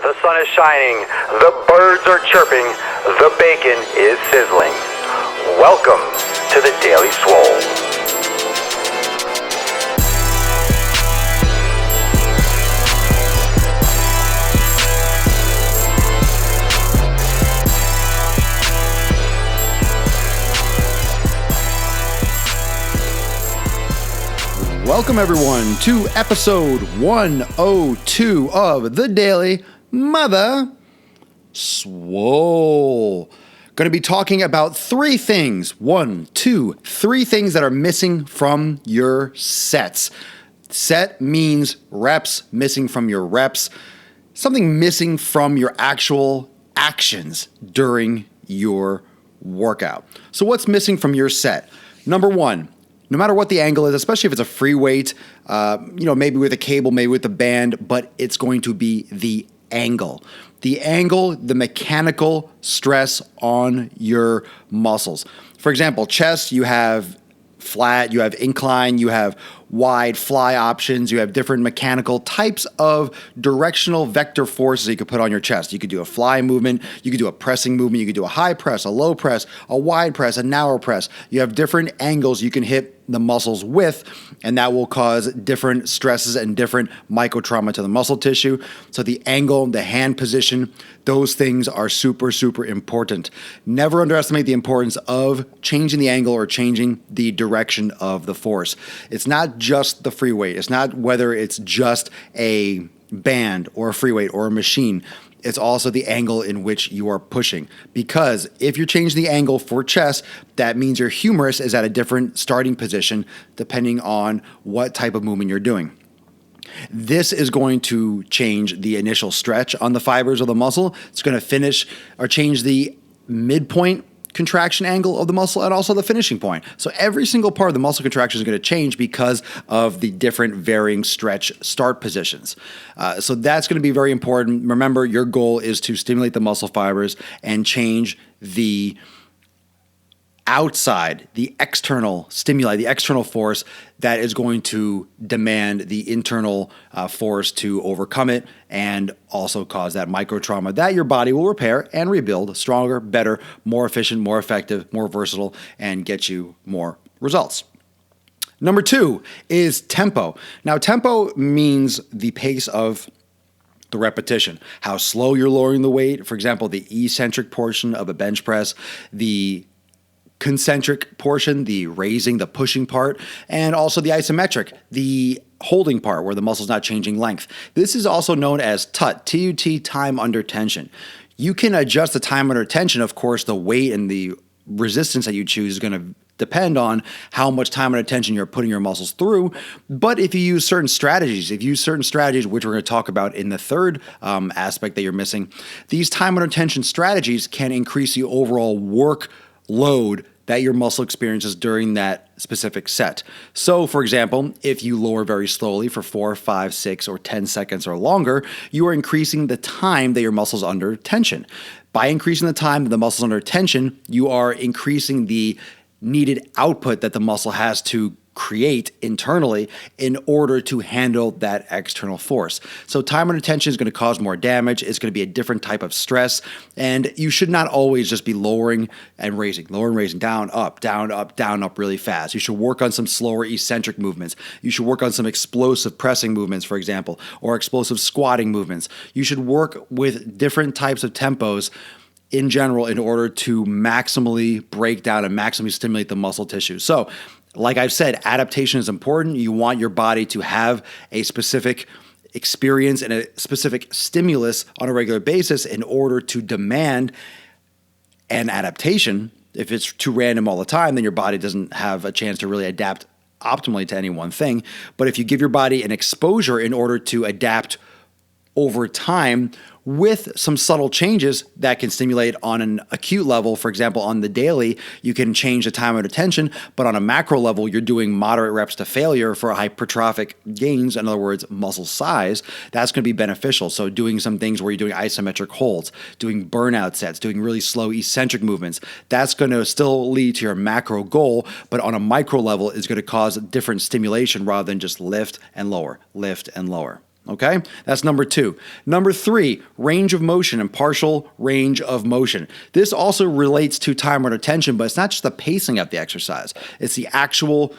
The sun is shining, the birds are chirping, the bacon is sizzling. Welcome to the Daily Swole. Welcome everyone to episode 102 of the Daily Mother Swole. Going to be talking about three things. Three things that are missing from your sets. Set means reps, missing from your reps. Something missing from your actual actions during your workout. So what's missing from your set? Number one, no matter what the angle is, especially if it's a free weight, maybe with a cable, maybe with a band, but it's going to be the angle. The angle, the mechanical stress on your muscles. For example, chest, you have flat, you have incline, you have wide fly options, you have different mechanical types of directional vector forces you could put on your chest. You could do a fly movement, you could do a pressing movement, you could do a high press, a low press, a wide press, a narrow press. You have different angles you can hit the muscles with, and that will cause different stresses and different microtrauma to the muscle tissue. So the angle, the hand position, those things are super, super important. Never underestimate the importance of changing the angle or changing the direction of the force. It's not just the free weight. It's not whether it's just a band or a free weight or a machine. It's also the angle in which you are pushing. Because if you're changing the angle for chest, that means your humerus is at a different starting position depending on what type of movement you're doing. This is going to change the initial stretch on the fibers of the muscle. It's going to finish or change the midpoint contraction angle of the muscle and also the finishing point. So every single part of the muscle contraction is going to change because of the different varying stretch start positions. So that's going to be very important. Remember, your goal is to stimulate the muscle fibers and change the outside, the external stimuli, the external force that is going to demand the internal force to overcome it and also cause that micro trauma that your body will repair and rebuild stronger, better, more efficient, more effective, more versatile, and get you more results. Number two is tempo. Now, tempo means the pace of the repetition, how slow you're lowering the weight. For example, the eccentric portion of a bench press, the concentric portion, the raising, the pushing part, and also the isometric, the holding part where the muscle's not changing length. This is also known as TUT, T-U-T, time under tension. You can adjust the time under tension. Of course, the weight and the resistance that you choose is going to depend on how much time under tension you're putting your muscles through. But if you use certain strategies, which we're going to talk about in the third aspect that you're missing, these time under tension strategies can increase the overall work load that your muscle experiences during that specific set. So, for example, if you lower very slowly for 4, 5, 6, or 10 seconds or longer, you are increasing the time that your muscle's under tension. By increasing the time that the muscle's under tension, you are increasing the needed output that the muscle has to create internally in order to handle that external force. So time under tension is going to cause more damage. It's going to be a different type of stress. And you should not always just be lowering and raising, down, up really fast. You should work on some slower eccentric movements. You should work on some explosive pressing movements, for example, or explosive squatting movements. You should work with different types of tempos in general in order to maximally break down and maximally stimulate the muscle tissue. So, like I've said, adaptation is important. You want your body to have a specific experience and a specific stimulus on a regular basis in order to demand an adaptation. If it's too random all the time, then your body doesn't have a chance to really adapt optimally to any one thing. But if you give your body an exposure in order to adapt over time with some subtle changes that can stimulate on an acute level. For example, on the daily, you can change the time under tension, but on a macro level, you're doing moderate reps to failure for hypertrophic gains, in other words, muscle size. That's going to be beneficial. So doing some things where you're doing isometric holds, doing burnout sets, doing really slow eccentric movements, that's going to still lead to your macro goal, but on a micro level is going to cause different stimulation rather than just lift and lower, lift and lower. Okay, that's number 2. Number 3, range of motion and partial range of motion. This also relates to time under tension, but it's not just the pacing of the exercise. It's the actual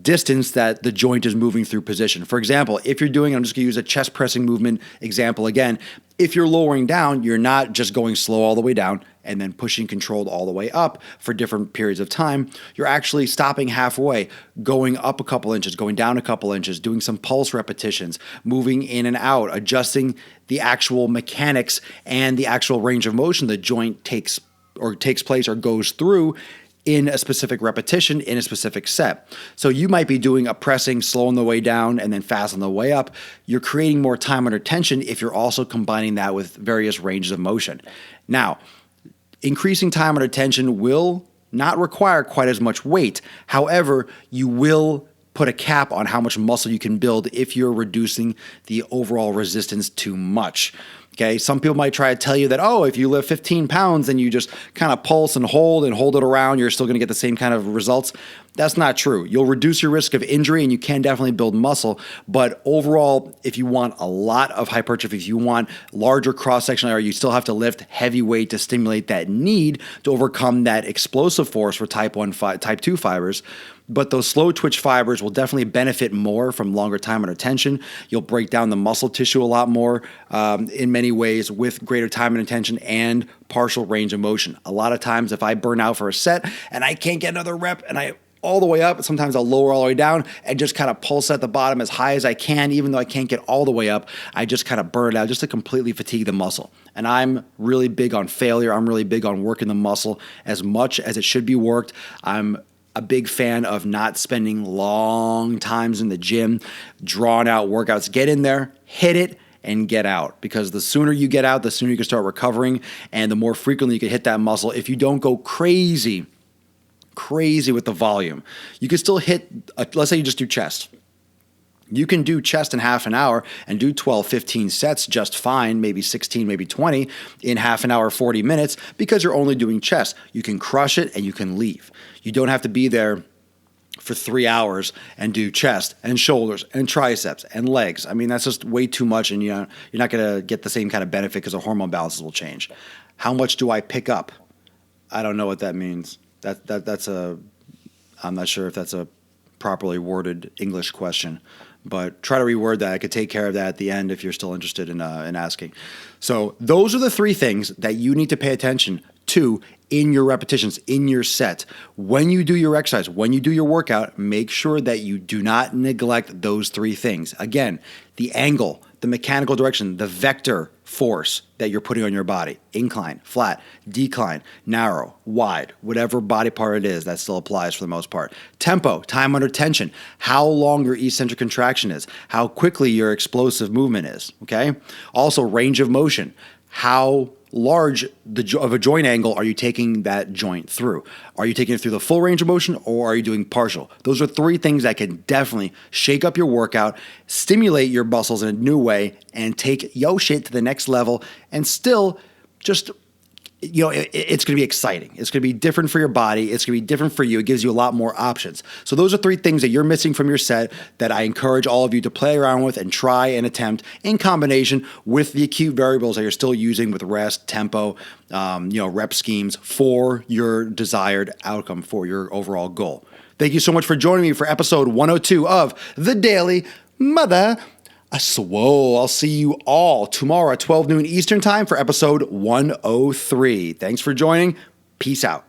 distance that the joint is moving through position. For example, if you're doing, I'm just going to use a chest pressing movement example again. If you're lowering down, you're not just going slow all the way down and then pushing controlled all the way up for different periods of time. You're actually stopping halfway, going up a couple inches, going down a couple inches, doing some pulse repetitions, moving in and out, adjusting the actual mechanics and the actual range of motion the joint takes place or goes through in a specific repetition, in a specific set. So you might be doing a pressing slow on the way down and then fast on the way up. You're creating more time under tension if you're also combining that with various ranges of motion. Now, increasing time under tension will not require quite as much weight. However, you will put a cap on how much muscle you can build if you're reducing the overall resistance too much. Okay, some people might try to tell you that, oh, if you lift 15 pounds and you just kind of pulse and hold it around, you're still going to get the same kind of results. That's not true. You'll reduce your risk of injury and you can definitely build muscle. But overall, if you want a lot of hypertrophy, if you want larger cross-sectional area, you still have to lift heavy weight to stimulate that need to overcome that explosive force for type 2 fibers. But those slow twitch fibers will definitely benefit more from longer time under tension. You'll break down the muscle tissue a lot more in many ways with greater time under tension and partial range of motion. A lot of times if I burn out for a set and I can't get another rep and I all the way up, sometimes I'll lower all the way down and just kind of pulse at the bottom as high as I can, even though I can't get all the way up. I just kind of burn it out just to completely fatigue the muscle. And I'm really big on failure. I'm really big on working the muscle as much as it should be worked. I'm a big fan of not spending long times in the gym, drawn out workouts. Get in there, hit it, and get out. Because the sooner you get out, the sooner you can start recovering, and the more frequently you can hit that muscle. If you don't go crazy with the volume, you can still hit, let's say you just do chest. You can do chest in half an hour and do 12, 15 sets just fine, maybe 16, maybe 20 in half an hour, 40 minutes, because you're only doing chest. You can crush it and you can leave. You don't have to be there for 3 hours and do chest and shoulders and triceps and legs. I mean, that's just way too much, and you're not going to get the same kind of benefit because the hormone balances will change. How much do I pick up? I don't know what that means. I'm not sure if that's a properly worded English question, but try to reword that. I could take care of that at the end if you're still interested in asking. So those are the 3 things that you need to pay attention to in your repetitions, in your set. When you do your exercise, when you do your workout, make sure that you do not neglect those 3 things. Again, the angle, the mechanical direction, the vector force that you're putting on your body, incline, flat, decline, narrow, wide, whatever body part it is, that still applies for the most part. Tempo, time under tension, how long your eccentric contraction is, how quickly your explosive movement is, okay? Also, range of motion, how large of a joint angle are you taking that joint through? Are you taking it through the full range of motion, or are you doing partial? Those are 3 things that can definitely shake up your workout, stimulate your muscles in a new way, and take yo shit to the next level, and still just, it's going to be exciting. It's going to be different for your body. It's going to be different for you. It gives you a lot more options. So those are 3 things that you're missing from your set that I encourage all of you to play around with and try and attempt in combination with the acute variables that you're still using with rest, tempo, rep schemes for your desired outcome, for your overall goal. Thank you so much for joining me for episode 102 of The Daily Mother Swole. I'll see you all tomorrow at 12 noon Eastern time for episode 103. Thanks for joining. Peace out.